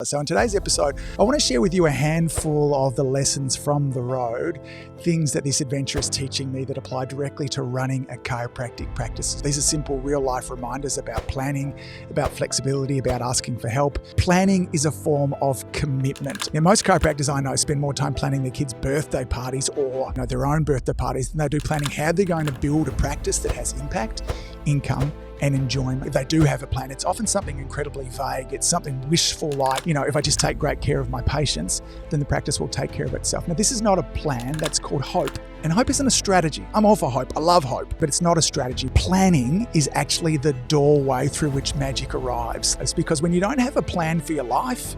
So in today's episode, I want to share with you a handful of the lessons from the road, things that this adventure is teaching me that apply directly to running a chiropractic practice. These are simple real life reminders about planning, about flexibility, about asking for help. Planning is a form of commitment. Now, most chiropractors I know spend more time planning their kids' birthday parties or their own birthday parties than they do planning how they're going to build a practice that has impact, income, and enjoyment. If they do have a plan, it's often something incredibly vague. It's something wishful like, if I just take great care of my patients, then the practice will take care of itself. Now, this is not a plan. That's called hope. And hope isn't a strategy. I'm all for hope. I love hope, but it's not a strategy. Planning is actually the doorway through which magic arrives. It's because when you don't have a plan for your life,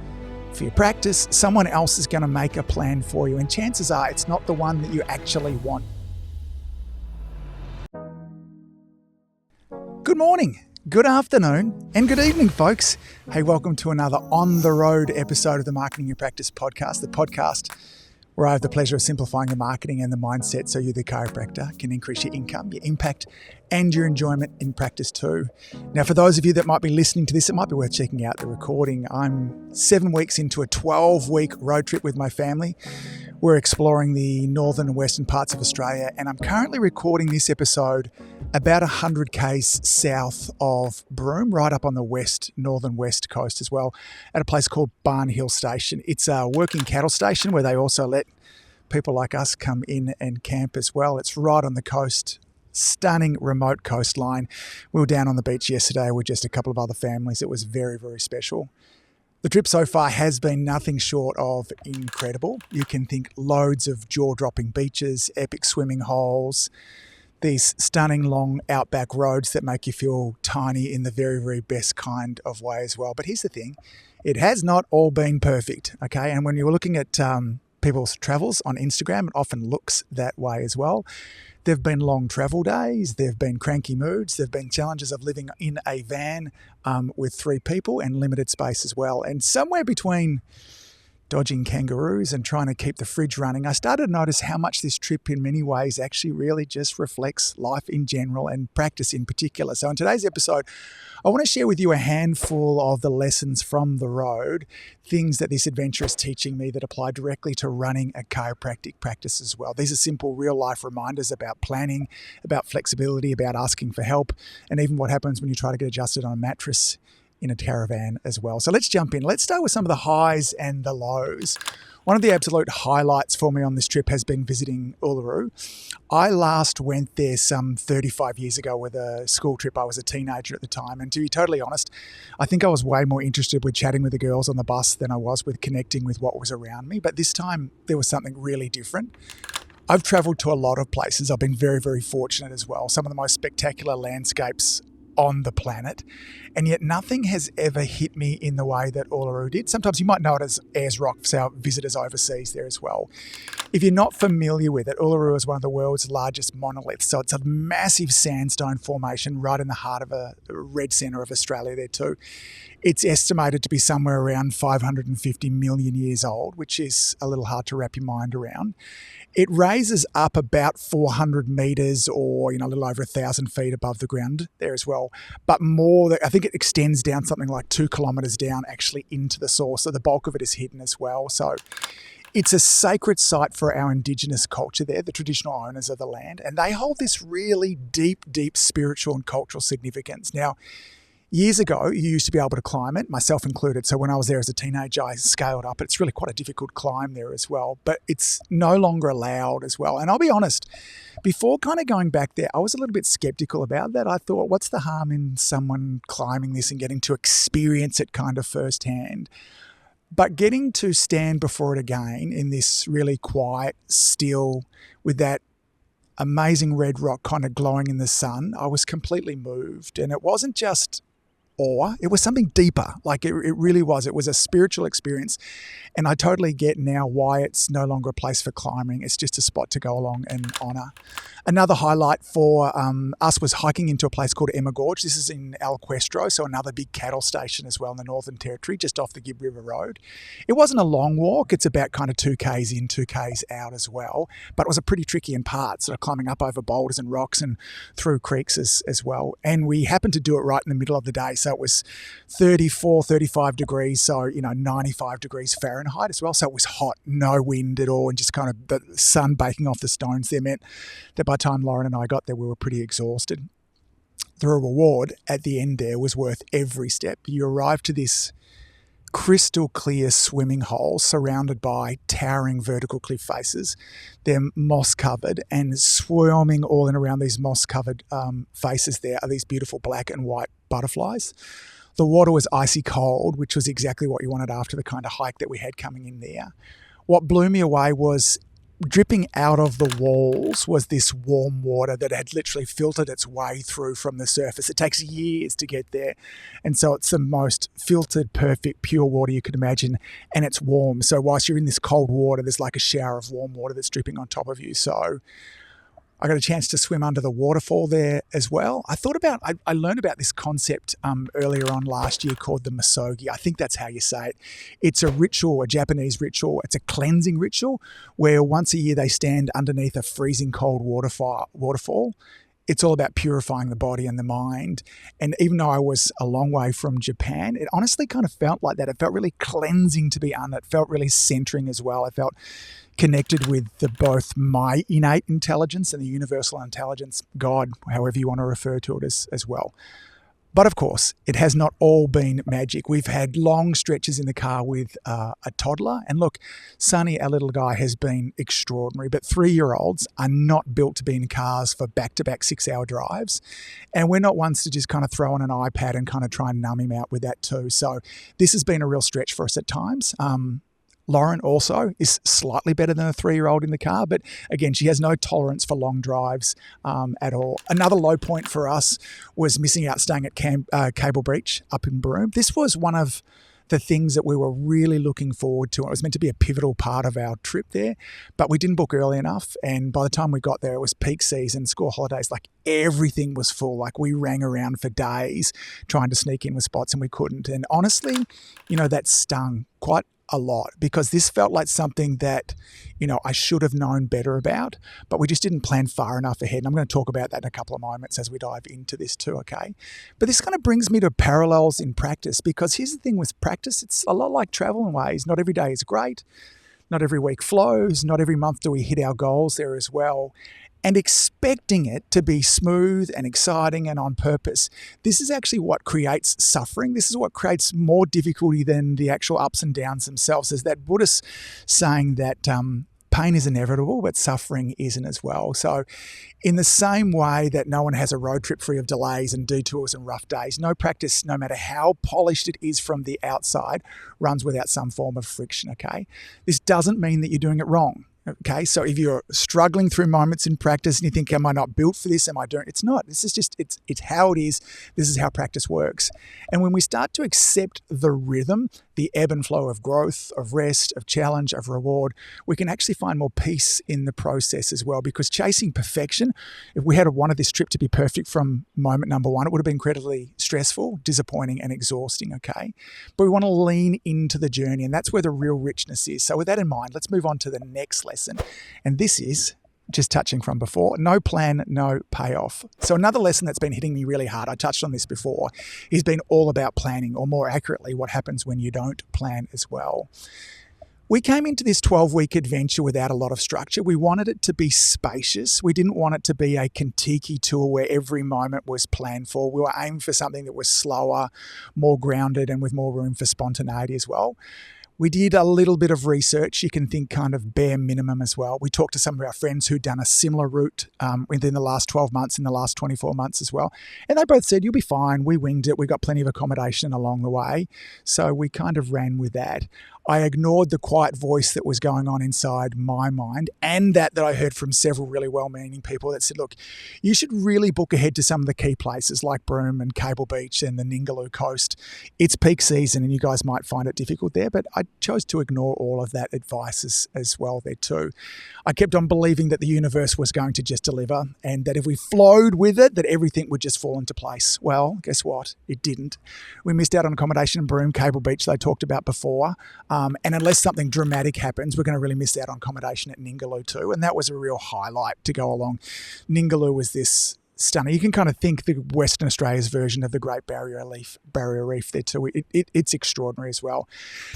for your practice, someone else is going to make a plan for you. And chances are it's not the one that you actually want. Good morning, good afternoon, and good evening, folks. Hey, welcome to another On the Road episode of the Marketing Your Practice podcast, the podcast where I have the pleasure of simplifying the marketing and the mindset so you, the chiropractor, can increase your income, your impact, and your enjoyment in practice too. Now, for those of you that might be listening to this, it might be worth checking out the recording. I'm 7 weeks into a 12-week road trip with my family. We're exploring the northern and western parts of Australia, and I'm currently recording this episode about 100 k's south of Broome, right up on the northern west coast as well, at a place called Barn Hill Station. It's a working cattle station where they also let people like us come in and camp as well. It's right on the coast, stunning remote coastline. We were down on the beach yesterday with just a couple of other families. It was very, very special. The trip so far has been nothing short of incredible. You can think loads of jaw-dropping beaches, epic swimming holes, these stunning long outback roads that make you feel tiny in the very, very best kind of way as well. But here's the thing, it has not all been perfect, okay? And when you're looking at people's travels on Instagram, it often looks that way as well. There've been long travel days, there've been cranky moods, there've been challenges of living in a van with 3 people and limited space as well. And somewhere between dodging kangaroos and trying to keep the fridge running, I started to notice how much this trip in many ways actually really just reflects life in general and practice in particular. So in today's episode, I want to share with you a handful of the lessons from the road, things that this adventure is teaching me that apply directly to running a chiropractic practice as well. These are simple real life reminders about planning, about flexibility, about asking for help, and even what happens when you try to get adjusted on a mattress in a caravan as well. So let's jump in. Let's start with some of the highs and the lows. One of the absolute highlights for me on this trip has been visiting Uluru. I last went there some 35 years ago with a school trip. I was a teenager at the time. And to be totally honest, I think I was way more interested with chatting with the girls on the bus than I was with connecting with what was around me. But this time there was something really different. I've traveled to a lot of places. I've been very, very fortunate as well. Some of the most spectacular landscapes on the planet, and yet nothing has ever hit me in the way that Uluru did. Sometimes you might know it as Ayers Rock for our visitors overseas there as well. If you're not familiar with it, Uluru is one of the world's largest monoliths. So it's a massive sandstone formation right in the heart of a red centre of Australia there too. It's estimated to be somewhere around 550 million years old, which is a little hard to wrap your mind around. It raises up about 400 metres or, a little over 1,000 feet above the ground there as well. But more, I think it extends down something like 2 kilometres down actually into the source. So the bulk of it is hidden as well. So it's a sacred site for our Indigenous culture there, the traditional owners of the land. And they hold this really deep, deep spiritual and cultural significance. Now, years ago, you used to be able to climb it, myself included. So when I was there as a teenager, I scaled up. It's really quite a difficult climb there as well, but it's no longer allowed as well. And I'll be honest, before kind of going back there, I was a little bit skeptical about that. I thought, what's the harm in someone climbing this and getting to experience it kind of firsthand? But getting to stand before it again in this really quiet, still, with that amazing red rock kind of glowing in the sun, I was completely moved. And it wasn't just awe, it was something deeper. Like it really was. It was a spiritual experience. And I totally get now why it's no longer a place for climbing. It's just a spot to go along and honour. Another highlight for us was hiking into a place called Emma Gorge. This is in Alquestro, so another big cattle station as well in the Northern Territory, just off the Gibb River Road. It wasn't a long walk. It's about kind of 2 k's in, 2 k's out as well. But it was a pretty tricky in parts, sort of climbing up over boulders and rocks and through creeks as well. And we happened to do it right in the middle of the day. So So it was 34, 35 degrees, so, 95 degrees Fahrenheit as well. So it was hot, no wind at all, and just kind of the sun baking off the stones there meant that by the time Lauren and I got there, we were pretty exhausted. The reward at the end there was worth every step. You arrived to this crystal clear swimming hole surrounded by towering vertical cliff faces. They're moss covered, and swarming all in around these moss covered faces there are these beautiful black and white butterflies. The water was icy cold, which was exactly what you wanted after the kind of hike that we had coming in there. What blew me away was dripping out of the walls was this warm water that had literally filtered its way through from the surface. It takes years to get there. And so it's the most filtered, perfect, pure water you could imagine. And it's warm. So whilst you're in this cold water, there's like a shower of warm water that's dripping on top of you. So I got a chance to swim under the waterfall there as well. I learned about this concept earlier on last year called the misogi. I think that's how you say it. It's a ritual, a Japanese ritual. It's a cleansing ritual where once a year they stand underneath a freezing cold waterfall. It's all about purifying the body and the mind. And even though I was a long way from Japan, it honestly kind of felt like that. It felt really cleansing to be under. It felt really centering as well. I felt connected with both my innate intelligence and the universal intelligence, God, however you want to refer to it as well. But of course, it has not all been magic. We've had long stretches in the car with a toddler. And look, Sonny, our little guy, has been extraordinary. But 3-year-olds are not built to be in cars for back-to-back 6-hour drives. And we're not ones to just kind of throw on an iPad and kind of try and numb him out with that too. So this has been a real stretch for us at times. Lauren also is slightly better than a 3-year-old in the car, but again, she has no tolerance for long drives at all. Another low point for us was missing out staying at Cable Beach up in Broome. This was one of the things that we were really looking forward to. It was meant to be a pivotal part of our trip there, but we didn't book early enough. And by the time we got there, it was peak season, school holidays, like everything was full. Like we rang around for days trying to sneak in with spots and we couldn't. And honestly, that stung quite a lot because this felt like something that, I should have known better about, but we just didn't plan far enough ahead. And I'm going to talk about that in a couple of moments as we dive into this too, okay? But this kind of brings me to parallels in practice because here's the thing with practice, it's a lot like travel in ways. Not every day is great. Not every week flows. Not every month do we hit our goals there as well. And expecting it to be smooth and exciting and on purpose, this is actually what creates suffering. This is what creates more difficulty than the actual ups and downs themselves. There's that Buddhist saying that pain is inevitable, but suffering isn't as well. So in the same way that no one has a road trip free of delays and detours and rough days, no practice, no matter how polished it is from the outside, runs without some form of friction, okay? This doesn't mean that you're doing it wrong. Okay, so if you're struggling through moments in practice and you think, am I not built for this? Am I doing? It's not. This is just, it's how it is. This is how practice works. And when we start to accept the rhythm, the ebb and flow of growth, of rest, of challenge, of reward, we can actually find more peace in the process as well. Because chasing perfection, if we had wanted this trip to be perfect from moment number one, it would have been incredibly stressful, disappointing, and exhausting, okay? But we want to lean into the journey, and that's where the real richness is. So with that in mind, let's move on to the next lesson. And this is, just touching from before, no plan, no payoff. So another lesson that's been hitting me really hard, I touched on this before, has been all about planning, or more accurately, what happens when you don't plan as well. We came into this 12-week adventure without a lot of structure. We wanted it to be spacious. We didn't want it to be a Kentucky tour where every moment was planned for. We were aiming for something that was slower, more grounded, and with more room for spontaneity as well. We did a little bit of research. You can think kind of bare minimum as well. We talked to some of our friends who'd done a similar route within the last 12 months, in the last 24 months as well. And they both said, you'll be fine. We winged it. We got plenty of accommodation along the way. So we kind of ran with that. I ignored the quiet voice that was going on inside my mind, and that I heard from several really well-meaning people that said, look, you should really book ahead to some of the key places like Broome and Cable Beach and the Ningaloo coast. It's peak season and you guys might find it difficult there, but I chose to ignore all of that advice as well there too. I kept on believing that the universe was going to just deliver, and that if we flowed with it, that everything would just fall into place. Well, guess what? It didn't. We missed out on accommodation in Broome, Cable Beach, they talked about before. And unless something dramatic happens, we're going to really miss out on accommodation at Ningaloo too. And that was a real highlight to go along. Ningaloo was this stunning. You can kind of think the Western Australia's version of the Great Barrier Reef there too. It's extraordinary as well.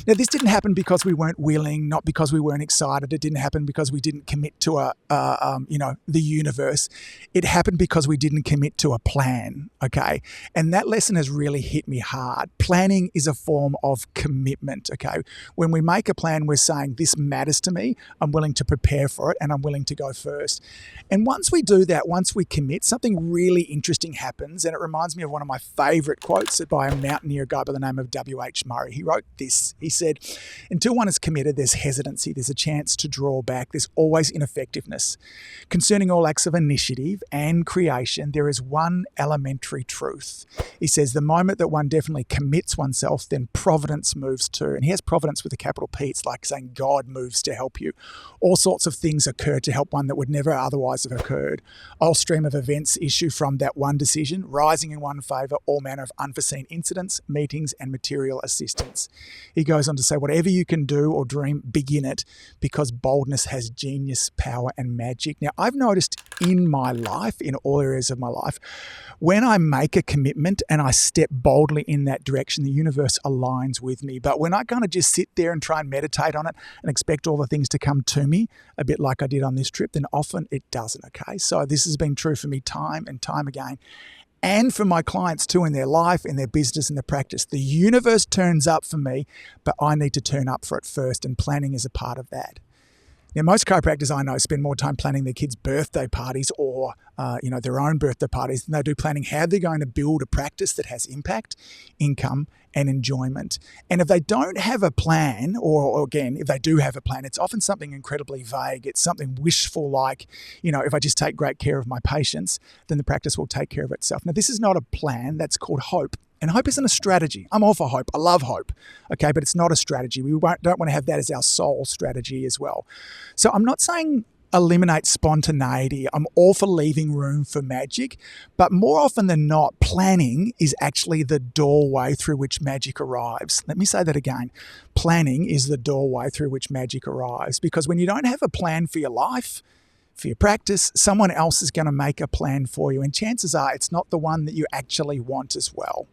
Now, this didn't happen because we weren't willing, not because we weren't excited. It didn't happen because we didn't commit to the universe. It happened because we didn't commit to a plan, okay? And that lesson has really hit me hard. Planning is a form of commitment, okay? When we make a plan, we're saying, this matters to me, I'm willing to prepare for it, and I'm willing to go first. And once we do that, once we commit, something really interesting happens, and it reminds me of one of my favourite quotes by a mountaineer guy by the name of W.H. Murray. He wrote this. He said, until one is committed, there's hesitancy, there's a chance to draw back, there's always ineffectiveness. Concerning all acts of initiative and creation, there is one elementary truth. He says, the moment that one definitely commits oneself, then providence moves too. And he has providence with a capital P. It's like saying God moves to help you. All sorts of things occur to help one that would never otherwise have occurred. A whole stream of events issue from that one decision, rising in one favour, all manner of unforeseen incidents, meetings and material assistance. He goes on to say, whatever you can do or dream, begin it, because boldness has genius, power and magic. Now, I've noticed in my life, in all areas of my life, when I make a commitment and I step boldly in that direction, the universe aligns with me. But when I kind of just sit there and try and meditate on it and expect all the things to come to me, a bit like I did on this trip, then often it doesn't, okay? So this has been true for me time and time again. And for my clients too, in their life, in their business, in their practice. The universe turns up for me, but I need to turn up for it first, and planning is a part of that. Now, most chiropractors I know spend more time planning their kids' birthday parties or their own birthday parties than they do planning how they're going to build a practice that has impact, income, and enjoyment. And if they don't have a plan, or again, if they do have a plan, it's often something incredibly vague. It's something wishful like, if I just take great care of my patients, then the practice will take care of itself. Now, this is not a plan. That's called hope. And hope isn't a strategy. I'm all for hope. I love hope, okay? But it's not a strategy. We don't want to have that as our sole strategy as well. So I'm not saying eliminate spontaneity. I'm all for leaving room for magic. But more often than not, planning is actually the doorway through which magic arrives. Let me say that again. Planning is the doorway through which magic arrives. Because when you don't have a plan for your life, for your practice, someone else is going to make a plan for you. And chances are it's not the one that you actually want as well.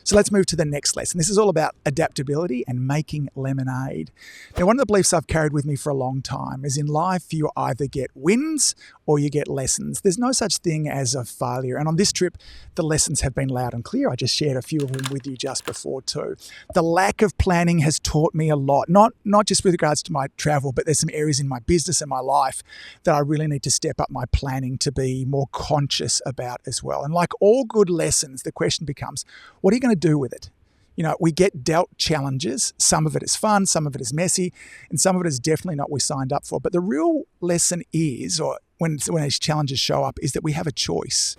So let's move to the next lesson. This is all about adaptability and making lemonade. Now, one of the beliefs I've carried with me for a long time is in life, you either get wins or you get lessons. There's no such thing as a failure. And on this trip, the lessons have been loud and clear. I just shared a few of them with you just before too. The lack of planning has taught me a lot, not just with regards to my travel, but there's some areas in my business and my life that I really need to step up my planning to be more conscious about as well. And like all good lessons, the question becomes, what are you going to do with it? We get dealt challenges. Some of it is fun, some of it is messy, and some of it is definitely not what we signed up for. But the real lesson is, or when these challenges show up, is that we have a choice.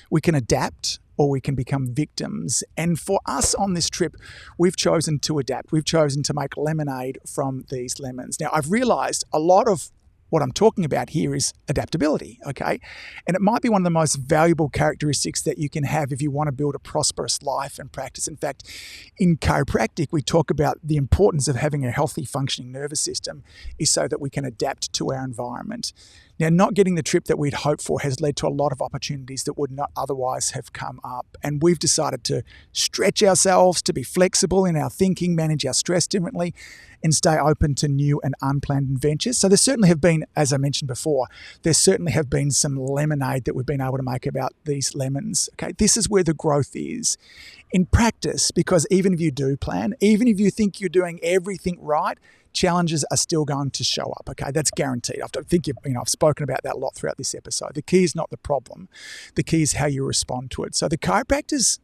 We can adapt or we can become victims. And for us on this trip, we've chosen to adapt. We've chosen to make lemonade from these lemons. Now, I've realized a lot of what I'm talking about here is adaptability, okay? And it might be one of the most valuable characteristics that you can have if you want to build a prosperous life and practice. In fact, in chiropractic, we talk about the importance of having a healthy functioning nervous system is so that we can adapt to our environment. Now, not getting the trip that we'd hoped for has led to a lot of opportunities that would not otherwise have come up. And we've decided to stretch ourselves, to be flexible in our thinking, manage our stress differently, and stay open to new and unplanned adventures. So there certainly have been, as I mentioned before, there certainly have been some lemonade that we've been able to make about these lemons. Okay, this is where the growth is. In practice, because even if you do plan, even if you think you're doing everything right, challenges are still going to show up, okay? That's guaranteed. I think I've spoken about that a lot throughout this episode. The key is not the problem. The key is how you respond to it. So the chiropractors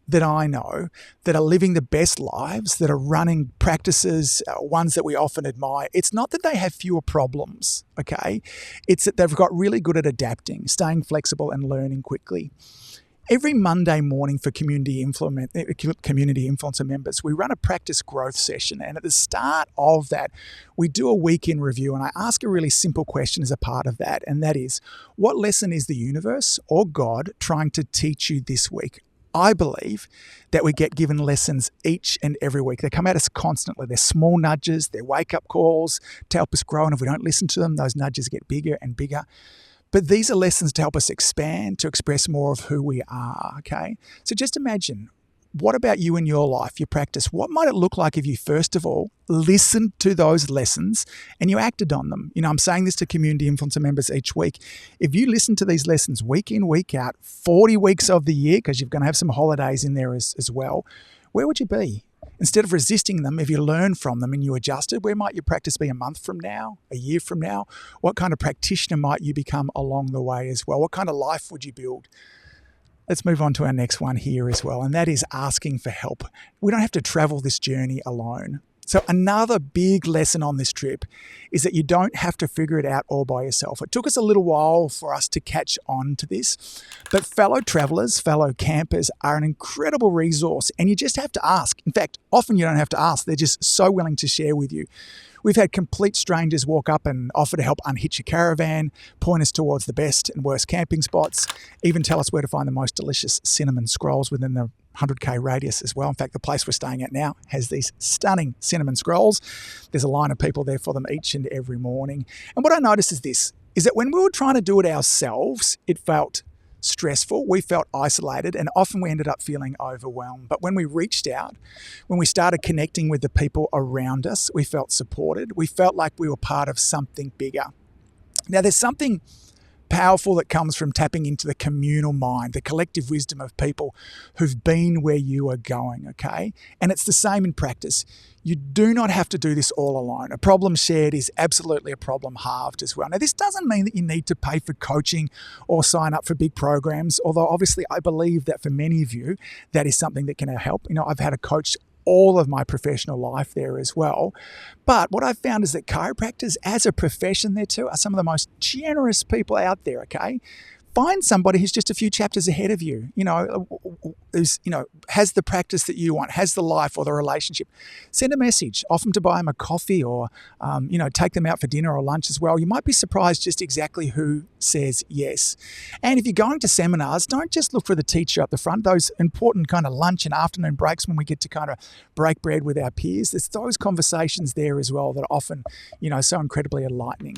that I know that are living the best lives, that are running practices, ones that we often admire, it's not that they have fewer problems, okay? It's that they've got really good at adapting, staying flexible and learning quickly. Every Monday morning for community influencer members, we run a practice growth session. And at the start of that, we do a week-in review. And I ask a really simple question as a part of that. And that is, what lesson is the universe or God trying to teach you this week? I believe that we get given lessons each and every week. They come at us constantly. They're small nudges. They're wake-up calls to help us grow. And if we don't listen to them, those nudges get bigger and bigger. But these are lessons to help us expand, to express more of who we are, okay? So just imagine, what about you in your life, your practice? What might it look like if you, first of all, listened to those lessons and you acted on them? I'm saying this to community influencer members each week. If you listen to these lessons week in, week out, 40 weeks of the year, because you're going to have some holidays in there as well, where would you be? Instead of resisting them, if you learn from them and you adjusted, where might your practice be a month from now, a year from now? What kind of practitioner might you become along the way as well? What kind of life would you build? Let's move on to our next one here as well, and that is asking for help. We don't have to travel this journey alone. So another big lesson on this trip is that you don't have to figure it out all by yourself. It took us a little while for us to catch on to this, but fellow travelers, fellow campers are an incredible resource, and you just have to ask. In fact, often you don't have to ask. They're just so willing to share with you. We've had complete strangers walk up and offer to help unhitch a caravan, point us towards the best and worst camping spots, even tell us where to find the most delicious cinnamon scrolls within the 100k radius as well. In fact, the place we're staying at now has these stunning cinnamon scrolls. There's a line of people there for them each and every morning. And what I noticed is that when we were trying to do it ourselves, it felt stressful, we felt isolated, and often we ended up feeling overwhelmed. But when we reached out, when we started connecting with the people around us, we felt supported. We felt like we were part of something bigger. Now, there's something powerful that comes from tapping into the communal mind, the collective wisdom of people who've been where you are going, okay? And it's the same in practice. You do not have to do this all alone. A problem shared is absolutely a problem halved as well. Now, this doesn't mean that you need to pay for coaching or sign up for big programs, although obviously I believe that for many of you, that is something that can help. I've had a coach all of my professional life there as well. But what I've found is that chiropractors as a profession there too are some of the most generous people out there, okay? Find somebody who's just a few chapters ahead of you, who's, has the practice that you want, has the life or the relationship. Send a message, offer them to buy them a coffee or, take them out for dinner or lunch as well. You might be surprised just exactly who says yes. And if you're going to seminars, don't just look for the teacher up the front. Those important kind of lunch and afternoon breaks when we get to kind of break bread with our peers, there's those conversations there as well that are often, so incredibly enlightening.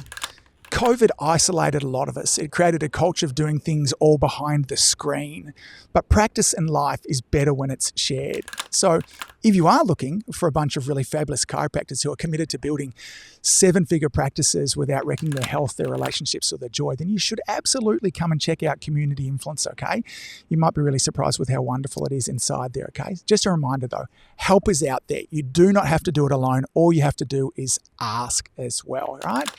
COVID isolated a lot of us. It created a culture of doing things all behind the screen. But practice in life is better when it's shared. So if you are looking for a bunch of really fabulous chiropractors who are committed to building 7-figure practices without wrecking their health, their relationships, or their joy, then you should absolutely come and check out Community Influence, okay? You might be really surprised with how wonderful it is inside there, okay? Just a reminder though, help is out there. You do not have to do it alone. All you have to do is ask as well, all right?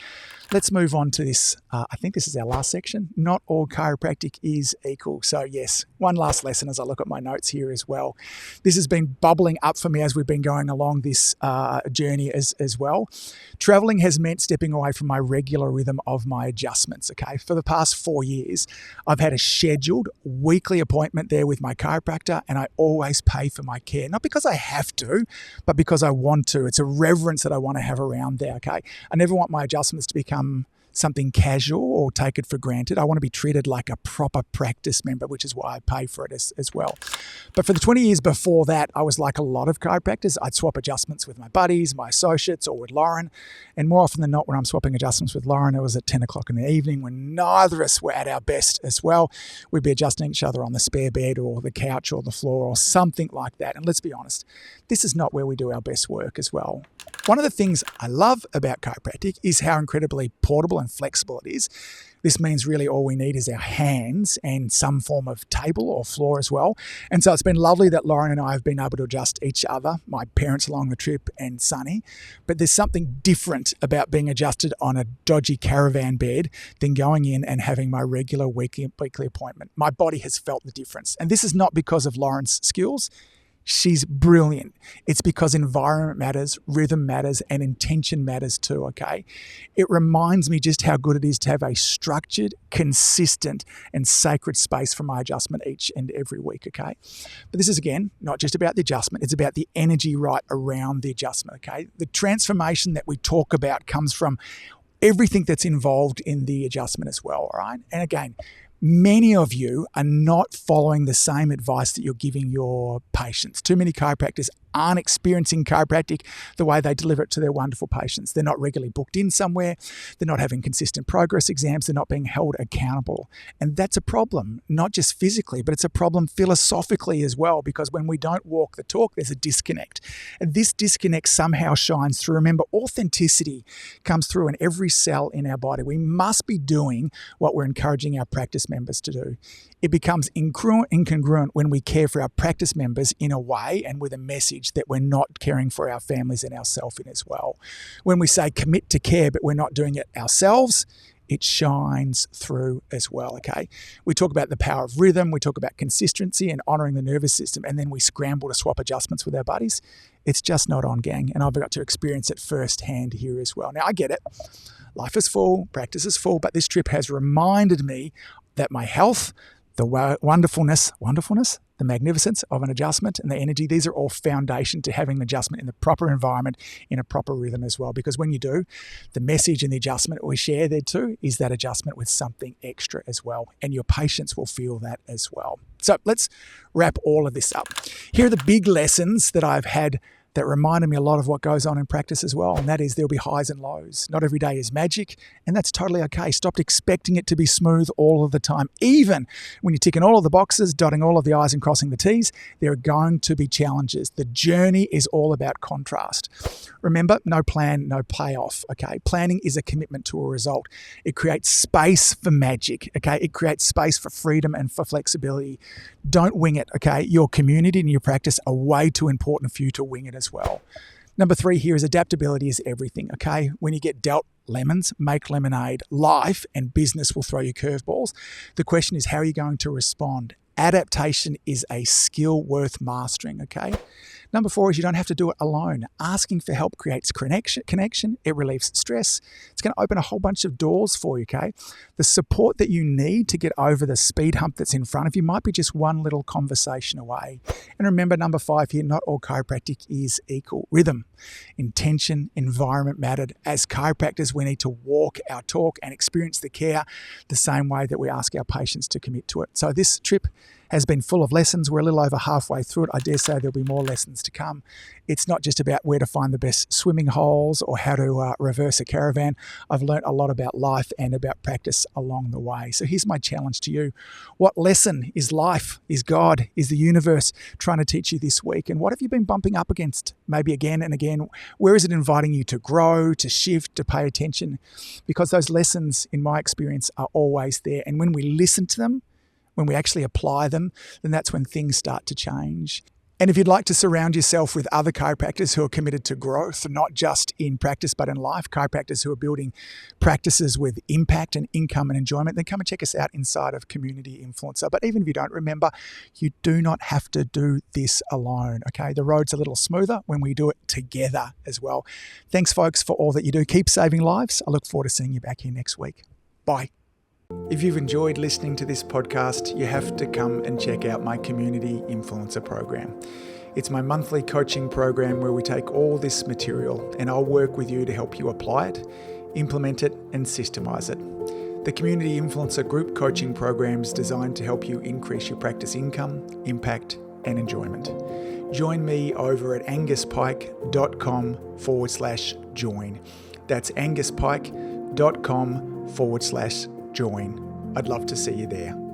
Let's move on to this. I think this is our last section. Not all chiropractic is equal. So yes, one last lesson as I look at my notes here as well. This has been bubbling up for me as we've been going along this journey as well. Traveling has meant stepping away from my regular rhythm of my adjustments, okay? For the past 4 years, I've had a scheduled weekly appointment there with my chiropractor, and I always pay for my care. Not because I have to, but because I want to. It's a reverence that I want to have around there, okay? I never want my adjustments to become something casual or take it for granted. I want to be treated like a proper practice member, which is why I pay for it as well. But for the 20 years before that, I was like a lot of chiropractors. I'd swap adjustments with my buddies, my associates, or with Lauren. And more often than not, when I'm swapping adjustments with Lauren, it was at 10 o'clock in the evening when neither of us were at our best as well. We'd be adjusting each other on the spare bed or the couch or the floor or something like that. And let's be honest, this is not where we do our best work as well. One of the things I love about chiropractic is how incredibly portable and flexible it is. This means really all we need is our hands and some form of table or floor as well. And so it's been lovely that Lauren and I have been able to adjust each other, my parents along the trip and Sunny. But there's something different about being adjusted on a dodgy caravan bed than going in and having my regular weekly appointment. My body has felt the difference. And this is not because of Lauren's skills. She's brilliant. It's because environment matters, rhythm matters, and intention matters too, okay? It reminds me just how good it is to have a structured, consistent, and sacred space for my adjustment each and every week, okay? But this is, again, not just about the adjustment. It's about the energy right around the adjustment, okay? The transformation that we talk about comes from everything that's involved in the adjustment as well, all right? And again, many of you are not following the same advice that you're giving your patients. Too many chiropractors aren't experiencing chiropractic the way they deliver it to their wonderful patients. They're not regularly booked in somewhere. They're not having consistent progress exams. They're not being held accountable. And that's a problem, not just physically, but it's a problem philosophically as well, because when we don't walk the talk, there's a disconnect. And this disconnect somehow shines through. Remember, authenticity comes through in every cell in our body. We must be doing what we're encouraging our practice members to do. It becomes incongruent when we care for our practice members in a way and with a message that we're not caring for our families and ourselves in as well. When we say commit to care, but we're not doing it ourselves, it shines through as well, okay? We talk about the power of rhythm, we talk about consistency and honouring the nervous system, and then we scramble to swap adjustments with our buddies. It's just not on, gang, and I've got to experience it firsthand here as well. Now, I get it. Life is full, practice is full, but this trip has reminded me that my health, the wonderfulness, the magnificence of an adjustment and the energy, these are all foundation to having an adjustment in the proper environment, in a proper rhythm as well. Because when you do, the message and the adjustment we share there too is that adjustment with something extra as well. And your patients will feel that as well. So let's wrap all of this up. Here are the big lessons that I've had that reminded me a lot of what goes on in practice as well, and that is there'll be highs and lows. Not every day is magic, and that's totally okay. Stop expecting it to be smooth all of the time. Even when you're ticking all of the boxes, dotting all of the I's and crossing the T's, there are going to be challenges. The journey is all about contrast. Remember, no plan, no payoff, okay? Planning is a commitment to a result. It creates space for magic, okay? It creates space for freedom and for flexibility. Don't wing it, okay? Your community and your practice are way too important for you to wing it as well. Number 3 here is adaptability is everything, okay? When you get dealt lemons, make lemonade. Life and business will throw you curveballs. The question is, how are you going to respond? Adaptation is a skill worth mastering, okay? Number 4 is you don't have to do it alone. Asking for help creates connection. It relieves stress. It's going to open a whole bunch of doors for you, okay? The support that you need to get over the speed hump that's in front of you might be just one little conversation away. And remember, number 5 here, not all chiropractic is equal. Rhythm, intention, environment mattered. As chiropractors, we need to walk our talk and experience the care the same way that we ask our patients to commit to it. So this trip has been full of lessons. We're a little over halfway through it. I dare say there'll be more lessons to come. It's not just about where to find the best swimming holes or how to reverse a caravan. I've learned a lot about life and about practice along the way. So here's my challenge to you. What lesson is life, is God, is the universe trying to teach you this week? And what have you been bumping up against maybe again and again? Where is it inviting you to grow, to shift, to pay attention? Because those lessons, in my experience, are always there. And when we listen to them, when we actually apply them, then that's when things start to change. And if you'd like to surround yourself with other chiropractors who are committed to growth, not just in practice but in life, chiropractors who are building practices with impact and income and enjoyment, then come and check us out inside of Community Influencer. But even if you don't, remember, you do not have to do this alone, okay? The road's a little smoother when we do it together as well. Thanks, folks, for all that you do. Keep saving lives. I look forward to seeing you back here next week. Bye. If you've enjoyed listening to this podcast, you have to come and check out my Community Influencer program. It's my monthly coaching program where we take all this material and I'll work with you to help you apply it, implement it, and systemize it. The Community Influencer group coaching program is designed to help you increase your practice income, impact, and enjoyment. Join me over at anguspyke.com/join. That's anguspyke.com/join. I'd love to see you there.